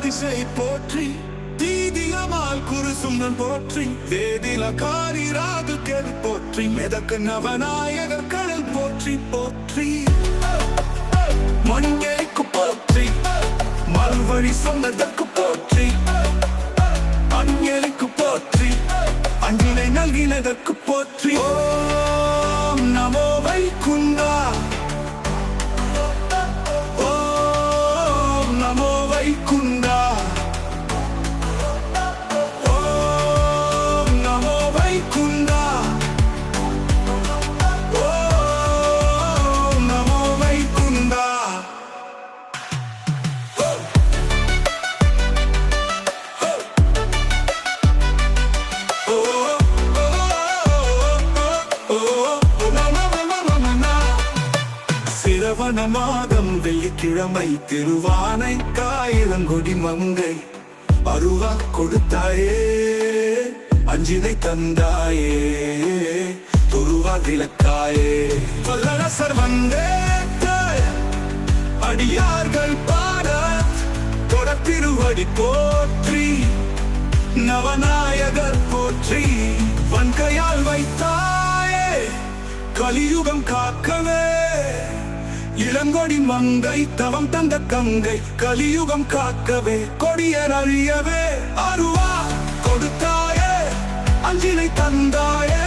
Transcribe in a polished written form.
திசை போற்றி தீதியமால் குருசுந்தன் போற்றி வேதில காரிராது கேள் போற்றி மெதக்கு நவநாயகர் கடல் போற்றி போற்றி மணிக்கு போற்றி மல்வழி சொன்னதற்கு போற்றி அஞ்சலிக்கு போற்றி அஞ்சினை நல்கினதற்கு போற்றி ஓம் நமோ வைகுண்டா ஓம் நமோ வைகுண்டா ஓம் நமோ வைகுண்டா ஓம் நமோ வைகுண்டா சிரவண மாதம் வெள்ளிக்கிழமை திருவானை காயிலங்கொடி மங்கை அருவா கொடுத்தாயே அஞ்சினை தந்தாயே துருவா விளக்காயே வல்லரசர் வந்தே அடியார்கள் பாட தொடத்திருவடி போற்றி நவநாயகர் போற்றி வன்கையால் வைத்தாயே கலியுகம் காக்கவே இளங்கொடி மங்கை தவம் தந்த கங்கை கலியுகம் காக்கவே கொடியர் அழியவே அருவா கொடுத்தாயே அஞ்சினை தந்தாயே